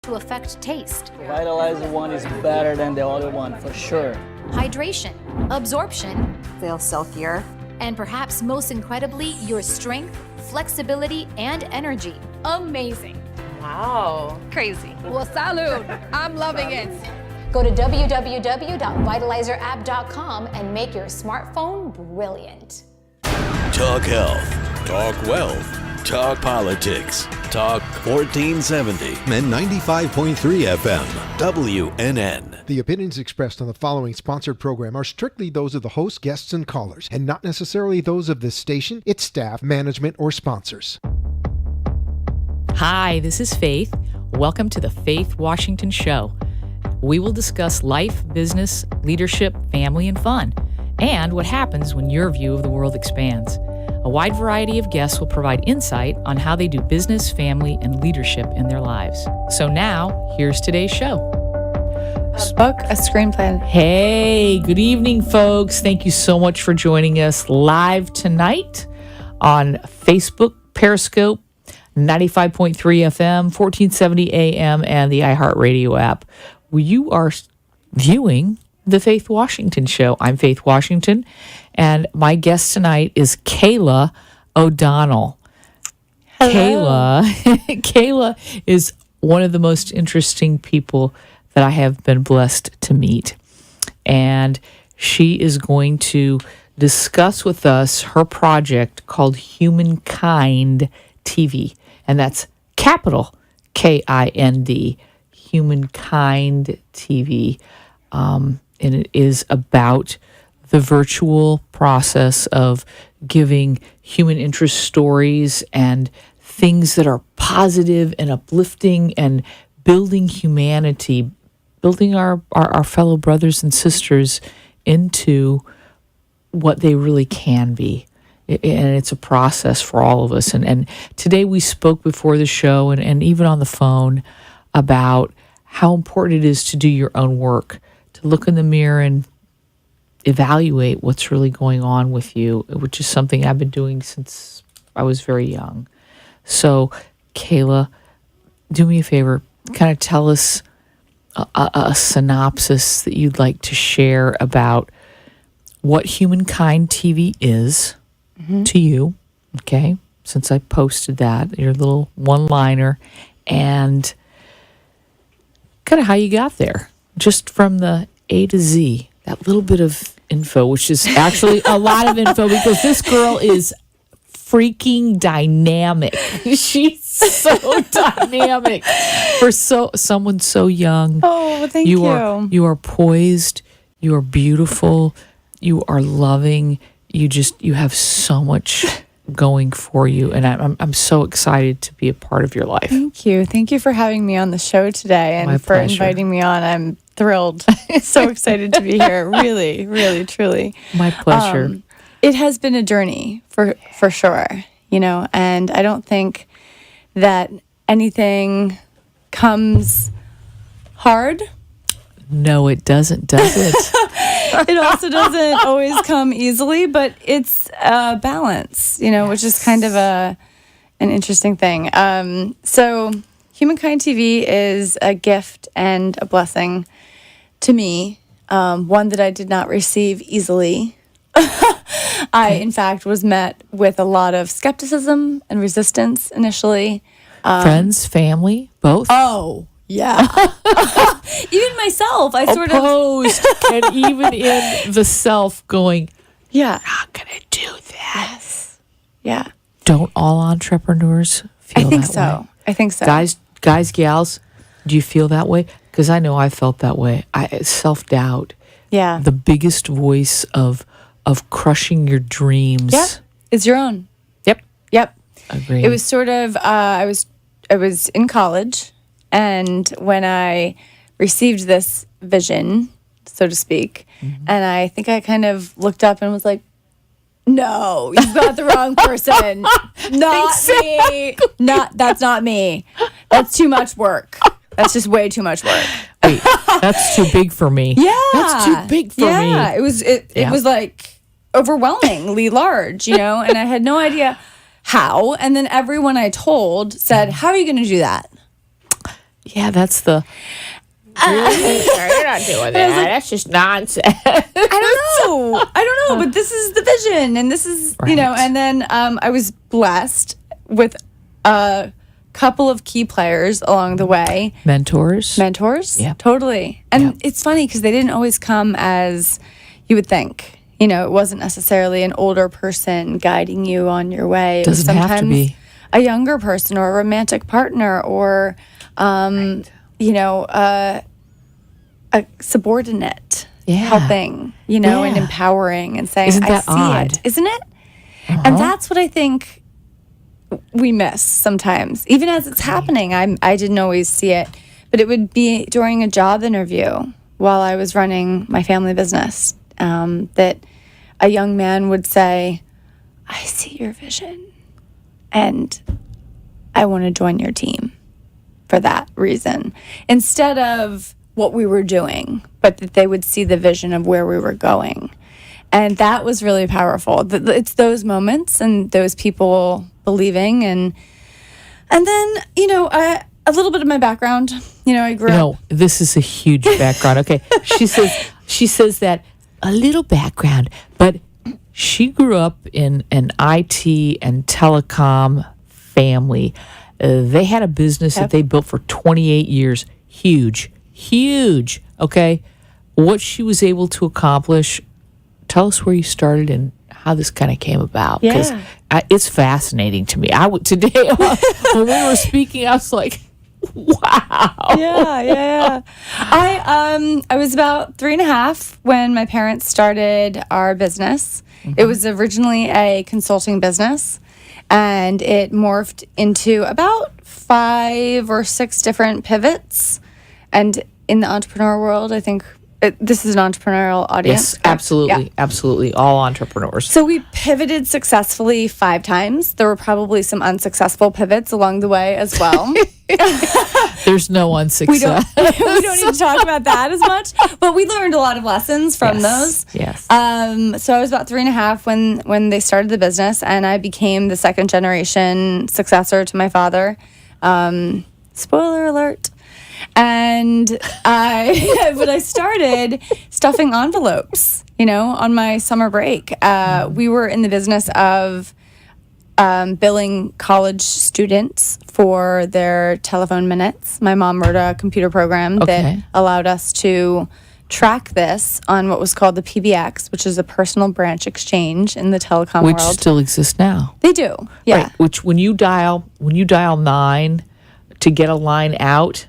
to affect taste, Vitalizer one is better than the other one, for sure. hydration, absorption, Feel silkier. and perhaps most incredibly, your strength, flexibility, and energy. Amazing. Wow. Crazy. Well, salud. I'm loving it. Go to www.vitalizerapp.com and make your smartphone brilliant. Talk health, talk wealth, talk politics, talk 1470 and 95.3 FM, WNN. The opinions expressed on the following sponsored program are strictly those of the host, guests, and callers, and not necessarily those of this station, its staff, management, or sponsors. Hi, this is Faith. Welcome to the Faith Washington Show. We will discuss life, business, leadership, family, and fun, and what happens when your view of the world expands. A wide variety of guests will provide insight on how they do business, family, and leadership in their lives. So now, here's today's show. A book, a screenplay. Hey, good evening, folks. Thank you so much for joining us live tonight on Facebook, Periscope, 95.3 FM, 1470 AM, and the iHeartRadio app. You are viewing the Faith Washington Show. I'm Faith Washington, and my guest tonight is Kayla O'Donnell. Hello. Kayla is one of the most interesting people that I have been blessed to meet. And she is going to discuss with us her project called Humankind TV. And that's capital KIND, Humankind TV. And it is about the virtual process of giving human interest stories and things that are positive and uplifting and building humanity, building our fellow brothers and sisters into what they really can be. And it's a process for all of us. And today we spoke before the show and even on the phone about how important it is to do your own work, to look in the mirror and evaluate what's really going on with you, which is something I've been doing since I was very young. So, Kayla, do me a favor, kind of tell us a synopsis that you'd like to share about what Humankind TV is to you, okay? Since I posted that, your little one-liner, and kind of how you got there, just from the A to Z, that little bit of info, which is actually a lot of info because this girl is freaking dynamic. She's so dynamic for someone so young. Oh, thank you. You are poised. You are beautiful. You are loving. You have so much going for you, and I'm so excited to be a part of your life. Thank you. Thank you for having me on the show today and My for pleasure. inviting me on. I'm thrilled. So excited to be here. Really, really, truly. My pleasure. It has been a journey for sure, and I don't think that anything comes hard. No, it doesn't, does it? It also doesn't always come easily, but it's a balance, which is kind of an interesting thing. So Humankind TV is a gift and a blessing to me, one that I did not receive easily. I, in fact, was met with a lot of skepticism and resistance initially. Friends, family, both? Oh, yeah. Even myself, I sort of... Opposed, and even in the self going, Yeah. not going to do that. Yes. Yeah. Don't all entrepreneurs feel I think that so. way? I think so. Guys, gals, do you feel that way? Because I know I felt that way. Self-doubt. Yeah. The biggest voice of crushing your dreams. Yeah. It's your own. Yep. Agreed. It was sort of, I was in college, and when I received this vision, so to speak, and I think I kind of looked up and was like, no, you've got the wrong person. Not me. That's not me. That's too much work. That's just way too much work. Wait, that's too big for me. Yeah. That's too big for me. Yeah, it was like overwhelmingly large, and I had no idea how. And then everyone I told said, how are you going to do that? Yeah, that's the. Really? You're not doing that. That's just nonsense. I don't know, but this is the vision, and this is Right. And then I was blessed with a couple of key players along the way. Mentors. Mentors, totally. And it's funny because they didn't always come as you would think. It wasn't necessarily an older person guiding you on your way. It was Doesn't have to sometimes be. a younger person or a romantic partner or, a subordinate helping, and empowering and saying, Isn't I that see odd? it. Isn't it? And that's what I think we miss sometimes. Even as it's happening, I didn't always see it. But it would be during a job interview while I was running my family business that a young man would say, I see your vision and I want to join your team for that reason. Instead of what we were doing, but that they would see the vision of where we were going. And that was really powerful. It's those moments and those people believing. And then, a little bit of my background. I grew up. No, this is a huge background. Okay. She says that a little background, but she grew up in an IT and telecom family. They had a business that they built for 28 years. Huge. Okay. What she was able to accomplish, tell us where you started and how this kind of came about. Because it's fascinating to me. Today, when we were speaking, I was like, wow. Yeah. I was about 3.5 when my parents started our business. It was originally a consulting business, and it morphed into about 5 or 6 different pivots. And in the entrepreneur world, I think this is an entrepreneurial audience. Yes, absolutely. All entrepreneurs. So we pivoted successfully 5 times. There were probably some unsuccessful pivots along the way as well. There's no unsuccess. We don't need to talk about that as much, but we learned a lot of lessons from those. Yes. So I was about 3.5 when they started the business, and I became the second generation successor to my father. Spoiler alert. And I started stuffing envelopes, on my summer break. We were in the business of billing college students for their telephone minutes. My mom wrote a computer program that allowed us to track this on what was called the PBX, which is a personal branch exchange in the telecom Which world. still exists now. They do, yeah. Right. Which when you dial 9 to get a line out,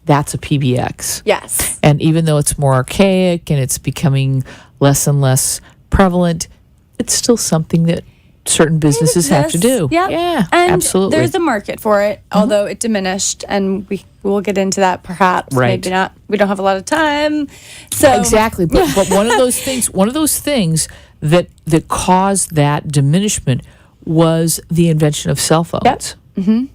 that's a PBX. Yes. And even though it's more archaic and it's becoming less and less prevalent, it's still something that certain businesses have to do. Yep. Yeah, and absolutely. There's a market for it, although it diminished, and we'll get into that perhaps. Right. Maybe not. We don't have a lot of time. So Exactly. But one of those things that caused that diminishment was the invention of cell phones. Yep. Mm-hmm.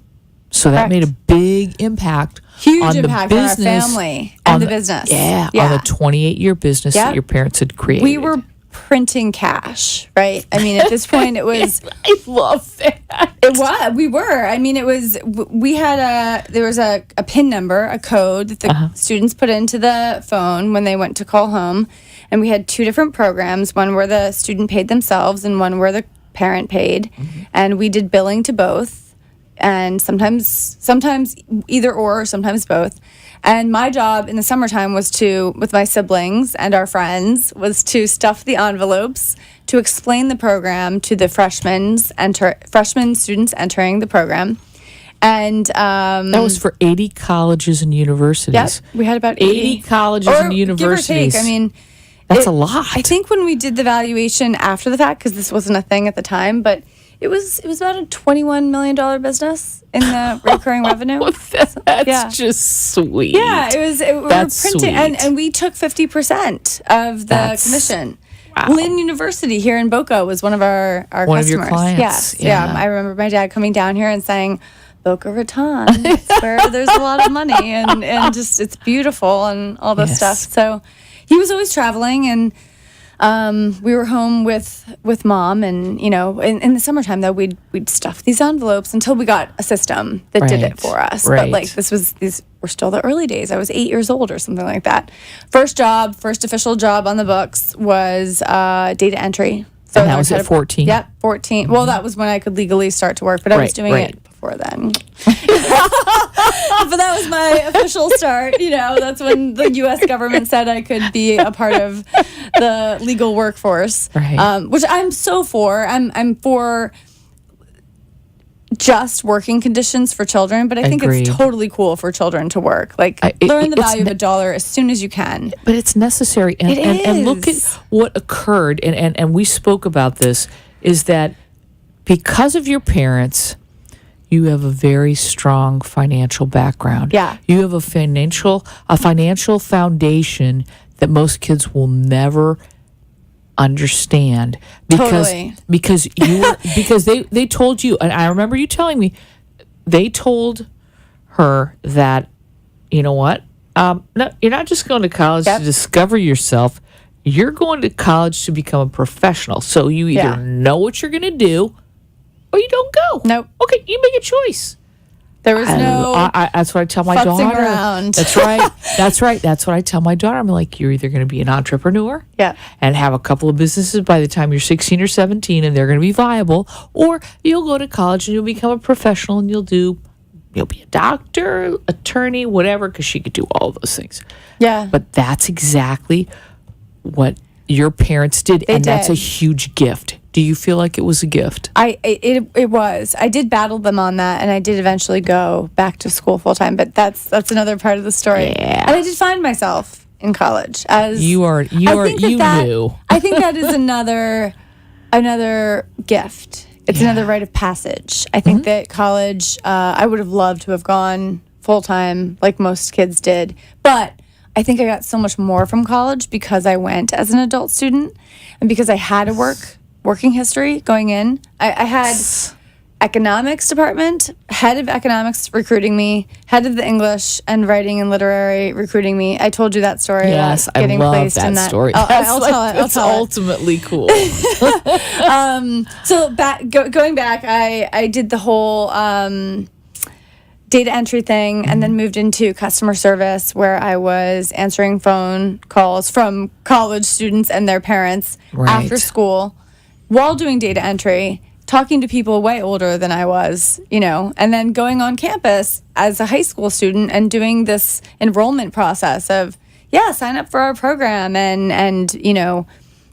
So that Correct. made a big impact. Huge on impact the on our business, family and the business. Yeah, on the 28-year business that your parents had created. We were printing cash, right? I mean, at this point, it was. I love that. It was. We were. I mean, it was. We had there was a PIN number, a code that the students put into the phone when they went to call home, and we had 2 different programs. One where the student paid themselves, and one where the parent paid, and we did billing to both. And sometimes either or, sometimes both. And my job in the summertime was with my siblings and our friends, was to stuff the envelopes, to explain the program to the freshman students entering the program. And that was for 80 colleges and universities. Yep, we had about 80 colleges and universities. Give or take. I mean, that's a lot. I think when we did the valuation after the fact, because this wasn't a thing at the time, but it was about a $21 million business in the recurring revenue. That's just sweet. Yeah, it was. We were printing, sweet. and we took 50% of the commission. Wow. Lynn University here in Boca was one of our One customers. of your clients. Yes, Yeah. I remember my dad coming down here and saying, "Boca Raton, it's where there's a lot of money and just it's beautiful and all this Yes. stuff." So he was always traveling, and we were home with mom, and in the summertime though we'd stuff these envelopes until we got a system that did it for us. Right. But like these were still the early days. I was 8 years old or something like that. First official job on the books was data entry. So And that was at 14? Yep, 14. Well, that was when I could legally start to work, but I was doing it before then. But that was my official start. That's when the U.S. government said I could be a part of the legal workforce, which I'm so for. I'm for just working conditions for children, but I think Agreed. it's totally cool for children to work. Like, learn the value of a dollar as soon as you can. But it's necessary. And look at what occurred, and we spoke about this, is that because of your parents, you have a very strong financial background. Yeah. You have a financial foundation that most kids will never understand because they told you, and I remember you telling me, they told her that, you know what, no, you're not just going to college to discover yourself, you're going to college to become a professional. So you either know what you're going to do or you don't go. Nope. Okay, you make a choice. There was no that's what I tell my futzing daughter. around. That's right. That's right. That's what I tell my daughter. I'm like, you're either going to be an entrepreneur and have a couple of businesses by the time you're 16 or 17 and they're going to be viable, or you'll go to college and you'll become a professional and you'll be a doctor, attorney, whatever, because she could do all of those things. Yeah. But that's exactly what your parents did, and that's a huge gift. Do you feel like it was a gift? It was. I did battle them on that, and I did eventually go back to school full time. But that's another part of the story. Yeah. And I did find myself in college as you knew. I think that is another gift. It's another rite of passage. I think that college, I would have loved to have gone full time like most kids did, but I think I got so much more from college because I went as an adult student and because I had a working history going in. I had economics department, head of economics recruiting me, head of the English and writing and literary recruiting me. I told you that story. Yes, I love that story. I'll tell it. It's ultimately cool. So going back, I did the whole data entry thing and then moved into customer service where I was answering phone calls from college students and their parents after school while doing data entry, talking to people way older than I was, and then going on campus as a high school student and doing this enrollment process of, sign up for our program and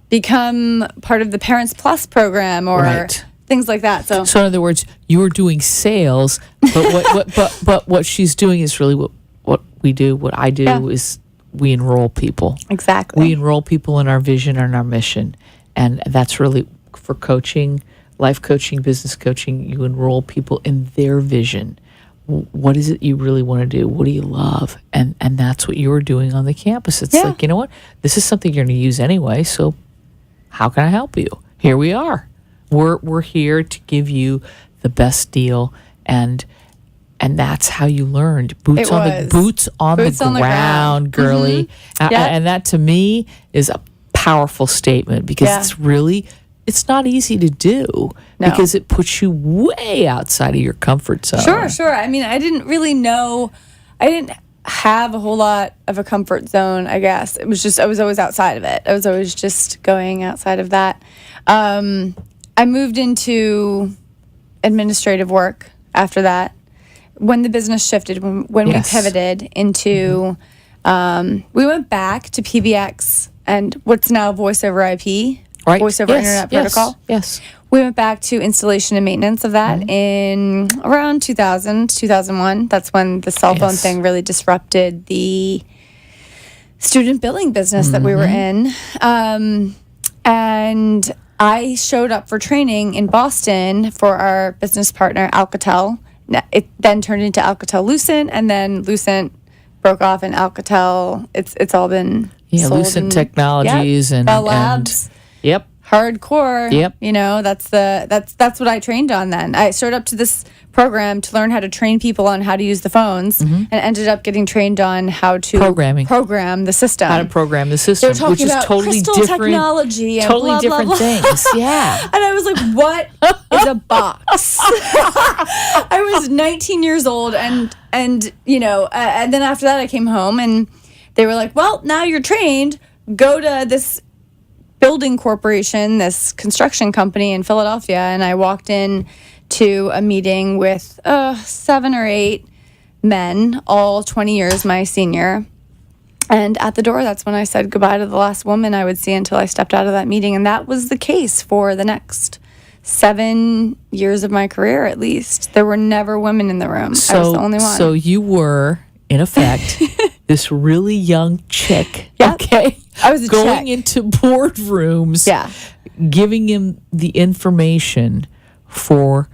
become part of the Parents Plus program or things like that. So in other words, you were doing sales, but what she's doing is really what we do. What I do is we enroll people. Exactly. We enroll people in our vision and our mission, and that's really for coaching, life coaching, business coaching. You enroll people in their vision. What is it you really want to do? What do you love? And that's what you were doing on the campus. It's like, you know what? This is something you're going to use anyway. So how can I help you? Here we are. We're here to give you the best deal, and that's how you learned. Boots on the ground, girly. Mm-hmm. And that to me is a powerful statement because it's not easy to do because it puts you way outside of your comfort zone. Sure. I mean, I didn't really know. I didn't have a whole lot of a comfort zone, I guess. It was just I was always outside of it. I was always just going outside of that. I moved into administrative work after that. When the business shifted, when we pivoted into, we went back to PBX and what's now Voice over IP, Voice over Internet Protocol. Yes. We went back to installation and maintenance of that in around 2000, 2001. That's when the cell phone thing really disrupted the student billing business that we were in. And I showed up for training in Boston for our business partner, Alcatel. It then turned into Alcatel-Lucent, and then Lucent broke off, and Alcatel, it's all been sold Lucent Technologies and Bell Labs. Yep. hardcore. Yep. You know, that's what I trained on then. I started up to this program to learn how to train people on how to use the phones and ended up getting trained on how to program the system. How to program the system, They're talking which is about totally crystal different technology and totally blah, blah, different blah. things. Yeah. And I was like, what is a box? I was 19 years old and you know, and then after that I came home and they were like, well, now you're trained, go to this building corporation, this construction company in Philadelphia. And I walked in to a meeting with 7 or 8 men, all 20 years my senior. And at the door, that's when I said goodbye to the last woman I would see until I stepped out of that meeting. And that was the case for the next 7 years of my career, at least. There were never women in the room. I was the only one. So you were, in effect, this really young chick, okay? I was a going chick. into boardrooms, Yeah. giving him the information for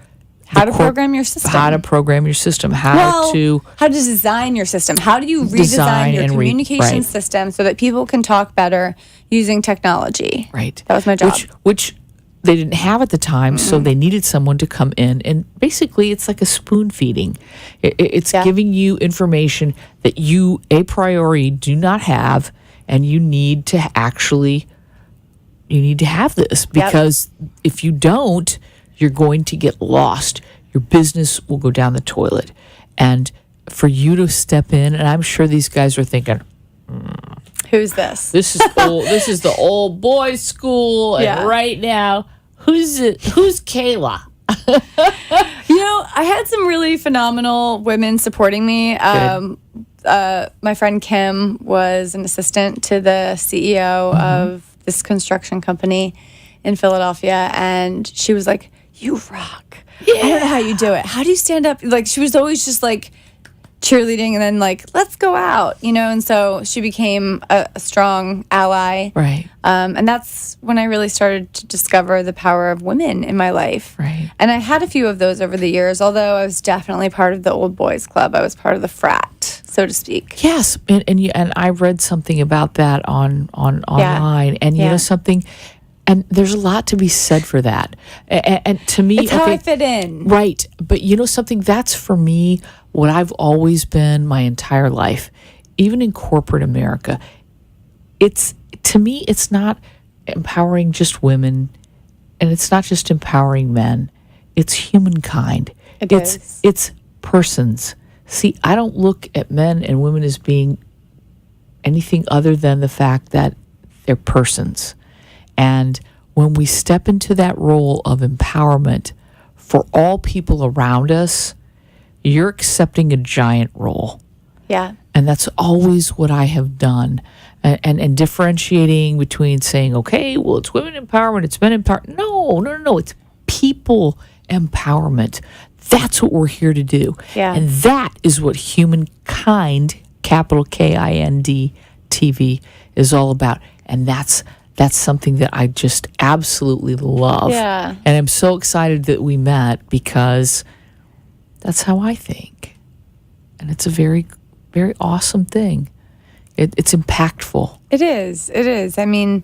How to program your system. how to program your system, how to design your system. How do you Design redesign your and communication right. system so that people can talk better using technology? right. That was my job. Which they didn't have at the time, so they needed someone to come in and basically it's like a spoon feeding. It's giving you information that you a priori do not have, and you need to have this because if you don't, you're going to get lost. Your business will go down the toilet. And for you to step in, and I'm sure these guys are thinking, Who's this? this is old, this is the old boys school, and Yeah. right now, who's Kayla? You know, I had some really phenomenal women supporting me. My friend Kim was an assistant to the CEO of this construction company in Philadelphia, and she was like, "You rock. I don't know how you do it. How do you stand up?" Like, she was always just like cheerleading and then like, let's go out, you know? And so she became a strong ally. Right. And that's when I really started to discover the power of women in my life. Right. And I had a few of those over the years, although I was definitely part of the old boys club. I was part of the frat, so to speak. Yes, and I read something about that on online, and you know something, and there's a lot to be said for that. And to me, It's how I fit in. right? But you know something, that's for me what I've always been my entire life, even in corporate America. It's to me, it's not empowering just women, and it's not just empowering men. It's humankind. It's persons. See, I don't look at men and women as being anything other than the fact that they're persons. And when we step into that role of empowerment for all people around us, you're accepting a giant role. Yeah. And that's always what I have done. And differentiating between saying, okay, well, it's women empowerment, it's men empowerment. No. It's people empowerment. That's what we're here to do. Yeah. And that is what Humankind, capital Kind TV, is all about. And that's something that I just absolutely love. Yeah. And I'm so excited that we met because that's how I think. And it's a very, very awesome thing. It's impactful. It is. I mean,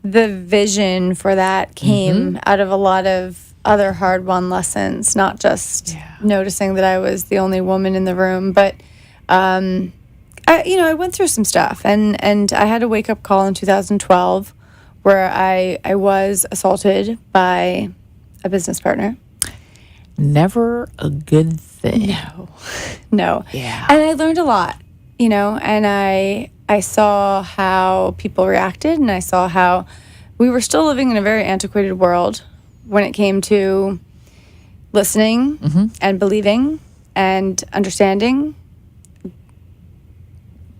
the vision for that came out of a lot of other hard-won lessons, not just noticing that I was the only woman in the room, but I went through some stuff, and I had a wake-up call in 2012 where I was assaulted by a business partner. Never a good thing. No. Yeah. And I learned a lot, and I saw how people reacted, and I saw how we were still living in a very antiquated world when it came to listening and believing and understanding.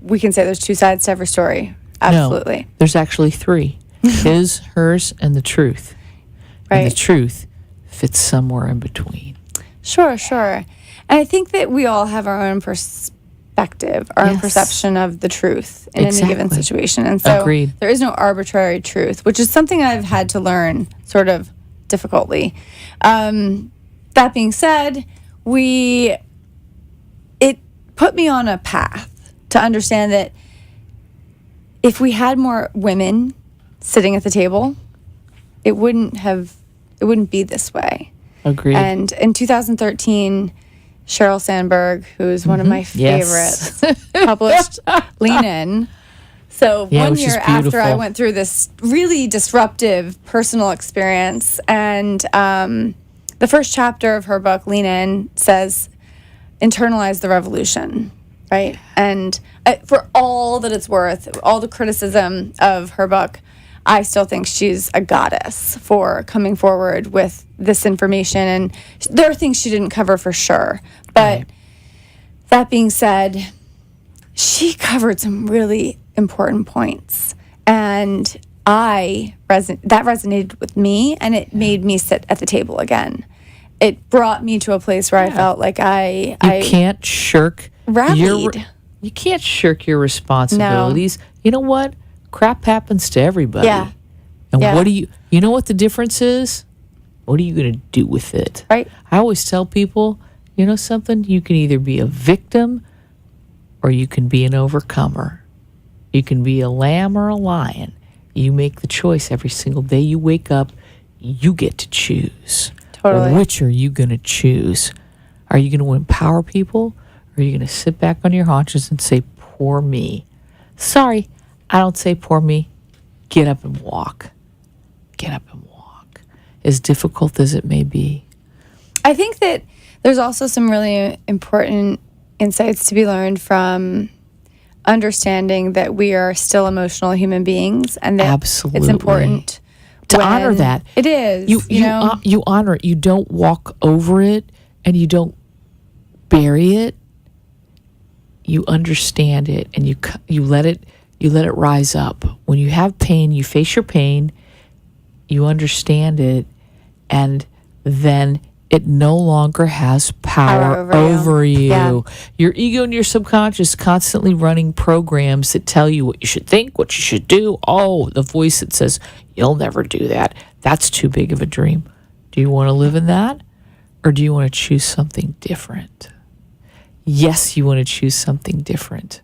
We can say there's two sides to every story. Absolutely. No, there's actually 3. His, hers, and the truth. Right. And the truth fits somewhere in between. Sure. And I think that we all have our own perspective, our own Yes. perception of the truth in any given Exactly. situation. And so Agreed. there is no arbitrary truth, which is something I've had to learn sort of difficultly. That being said, it put me on a path to understand that if we had more women sitting at the table, it wouldn't be this way. Agreed. And in 2013, Sheryl Sandberg, who is one of my Yes. favorites, published Lean In. So Yeah, one which is year after I beautiful. went through this really disruptive personal experience, and the first chapter of her book, Lean In, says, internalize the revolution, right? And for all that it's worth, all the criticism of her book, I still think she's a goddess for coming forward with this information. And there are things she didn't cover for sure. But that being said, she covered some really important points. And that resonated with me, and it made me sit at the table again. It brought me to a place where I felt like I can't shirk rallied. You can't shirk your responsibilities. You know what? Crap happens to everybody. Yeah. And Yeah. what do you know what the difference is? What are you going to do with it? Right. I always tell people, you know something? You can either be a victim or you can be an overcomer. You can be a lamb or a lion. You make the choice every single day you wake up. You get to choose. Totally. Which are you going to choose? Are you going to empower people? Or are you going to sit back on your haunches and say, poor me? Sorry, I don't say poor me. Get up and walk. Get up and walk. As difficult as it may be. I think that there's also some really important insights to be learned from understanding that we are still emotional human beings, and that Absolutely. it's important To honor that. It is. You know? you honor it. You don't walk over it, and you don't bury it. You understand it, and you let it rise up. When you have pain, you face your pain. You understand it, and then it no longer has power over you. Yeah. Your ego and your subconscious constantly running programs that tell you what you should think, what you should do. Oh, the voice that says, you'll never do that. That's too big of a dream. Do you want to live in that? Or do you want to choose something different? Yes, you want to choose something different.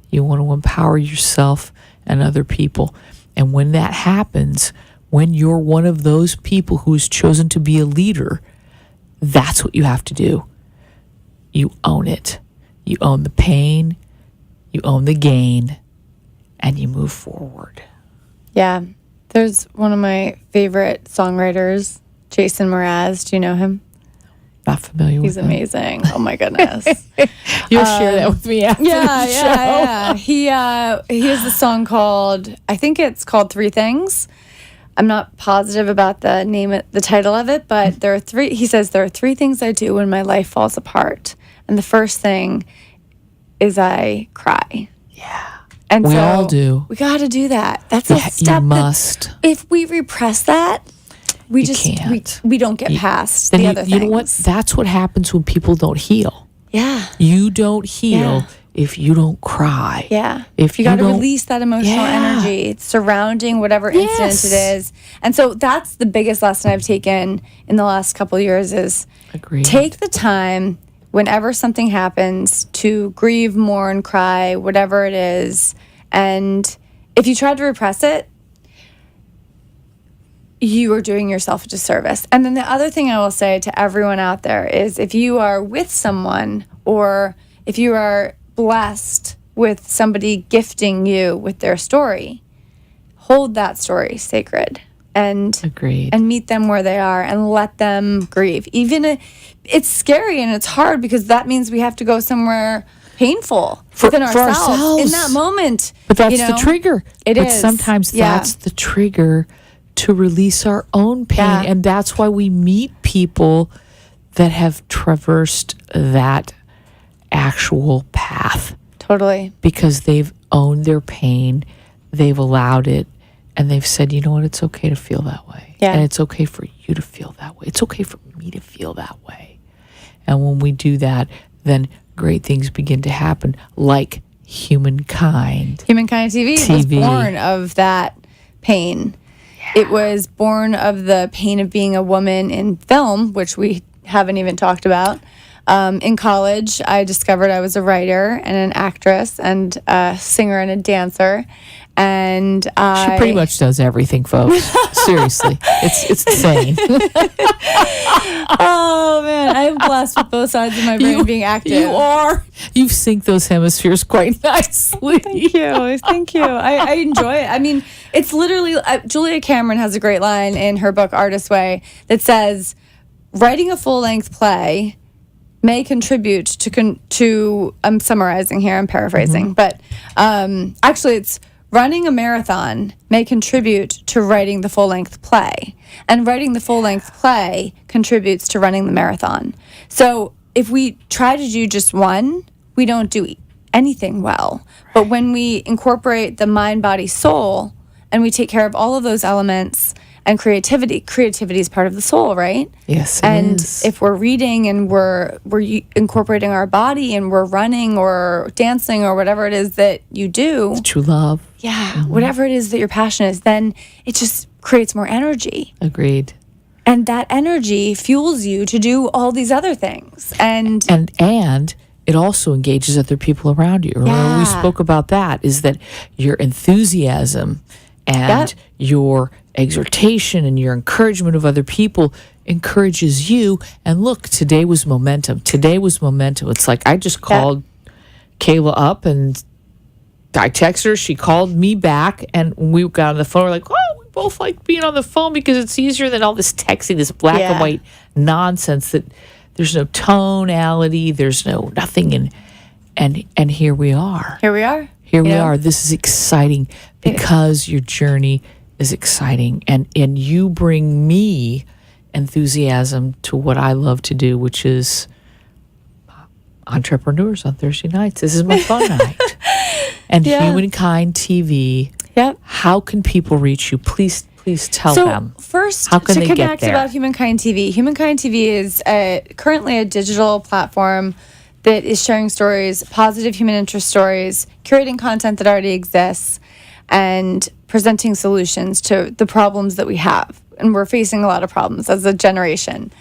You want to empower yourself and other people. And when that happens, when you're one of those people who's chosen to be a leader, that's what you have to do. You own it. You own the pain, you own the gain, and you move forward. Yeah. There's one of my favorite songwriters, Jason Mraz. Do you know him? Not familiar He's with him. amazing. Oh my goodness. You'll share that with me after the show. He has a song called, I think it's called Three Things. I'm not positive about the title of it, but he says there are three things I do when my life falls apart. And the first thing is I cry. Yeah. And We so all do. We got to do that. That's a step. You must. If we repress that, we You just can't. we don't get past Then the other things. You know what? That's what happens when people don't heal. Yeah. You don't heal Yeah. if you don't cry. Yeah. If you got to don't- release that emotional Yeah. energy surrounding whatever incident Yes. it is. And so that's the biggest lesson I've taken in the last couple of years is Agreed. take the time whenever something happens to grieve, mourn, cry, whatever it is. And if you try to repress it, you are doing yourself a disservice. And then the other thing I will say to everyone out there is if you are with someone or if you are blessed with somebody gifting you with their story, hold that story sacred and Agreed. and meet them where they are and let them grieve. Even it's scary and it's hard because that means we have to go somewhere painful within for ourselves in ourselves. that moment. But that's you know? the trigger. It but is. sometimes Yeah. that's the trigger to release our own pain. Yeah. And that's why we meet people that have traversed that actual path Totally. because they've owned their pain, they've allowed it, and they've said, you know what, it's okay to feel that way. Yeah. And it's okay for you to feel that way. It's okay for me to feel that way. And when we do that, then great things begin to happen, like Humankind. Humankind TV was TV. born of that pain. It was born of the pain of being a woman in film, which we haven't even talked about. In college, I discovered I was a writer and an actress and a singer and a dancer. And She pretty much does everything, folks. Seriously, it's insane. Oh man, I am blessed with both sides of my brain being active. You are. You sync those hemispheres quite nicely. Thank you. I enjoy it. I mean, it's literally Julia Cameron has a great line in her book Artist's Way that says, "Writing a full-length play may contribute to." I'm summarizing here. I'm paraphrasing, but actually, it's. Running a marathon may contribute to writing the full-length play, and writing the full-length play contributes to running the marathon. So if we try to do just one, we don't do anything well. But when we incorporate the mind, body, soul, and we take care of all of those elements and creativity is part of the soul, right? Yes, it and is. if we're reading and we're incorporating our body and we're running or dancing or whatever it is that you do, True love. yeah, whatever it is that your passion is, then it just creates more energy. Agreed. And that energy fuels you to do all these other things. And And it also engages other people around you. Remember, we Yeah. spoke about that, is that your enthusiasm and your exhortation and your encouragement of other people encourages you. And look, today was momentum. It's like I just called Kayla up and I texted her. She called me back, and when we got on the phone, we're like, oh, we both like being on the phone because it's easier than all this texting, this black and white nonsense that there's no tonality, there's no nothing. And here we are. here we are. Here we are. This is exciting because your journey is exciting, and you bring me enthusiasm to what I love to do, which is Entrepreneurs on Thursday nights. This is my fun night. And Humankind TV. Yep. How can people reach you? Please tell them. First, How can to they get connect there? about Humankind TV. Humankind TV is currently a digital platform that is sharing stories, positive human interest stories, curating content that already exists, and presenting solutions to the problems that we have. And we're facing a lot of problems as a generation.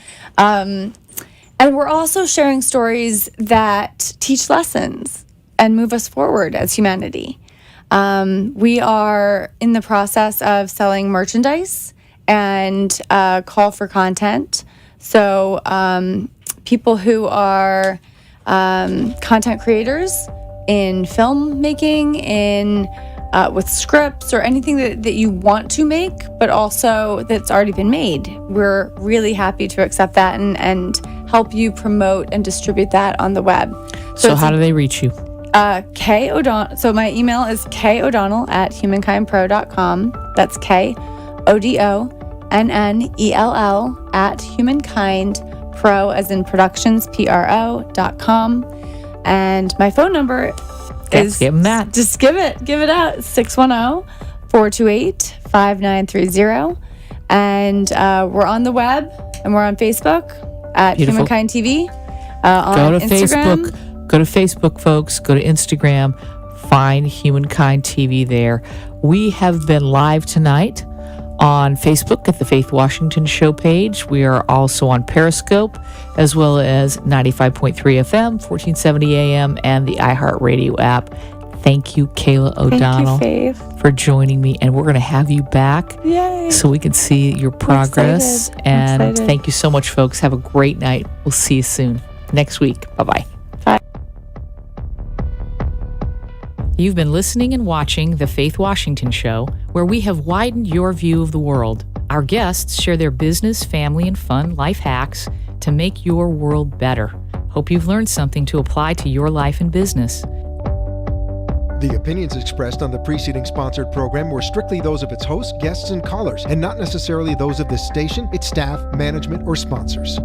And we're also sharing stories that teach lessons and move us forward as humanity. We are in the process of selling merchandise and call for content. So people who are content creators in filmmaking, with scripts or anything that you want to make, but also that's already been made. We're really happy to accept that and help you promote and distribute that on the web. So how do they reach you? K O'Donnell. So my email is kodonnell@humankindpro.com. That's KODONNELL @humankindpro, as in productions, PRO.com. And my phone number is, Give 'em that. just give it out, 610-428-5930. And we're on the web and we're on Facebook at Beautiful. Humankind TV. Go On to Instagram. Facebook. Go to Facebook, folks. Go to Instagram. Find Humankind TV there. We have been live tonight on Facebook at the Faith Washington Show page. We are also on Periscope, as well as 95.3 FM, 1470 AM, and the iHeartRadio app. Thank you, Kayla O'Donnell, Faith. for joining me. And we're going to have you back Yay. so we can see your progress. excited. I'm And excited. thank you so much, folks. Have a great night. We'll see you soon. Next week. Bye-bye. You've been listening and watching The Faith Washington Show, where we have widened your view of the world. Our guests share their business, family, and fun life hacks to make your world better. Hope you've learned something to apply to your life and business. The opinions expressed on the preceding sponsored program were strictly those of its hosts, guests, and callers, and not necessarily those of this station, its staff, management, or sponsors.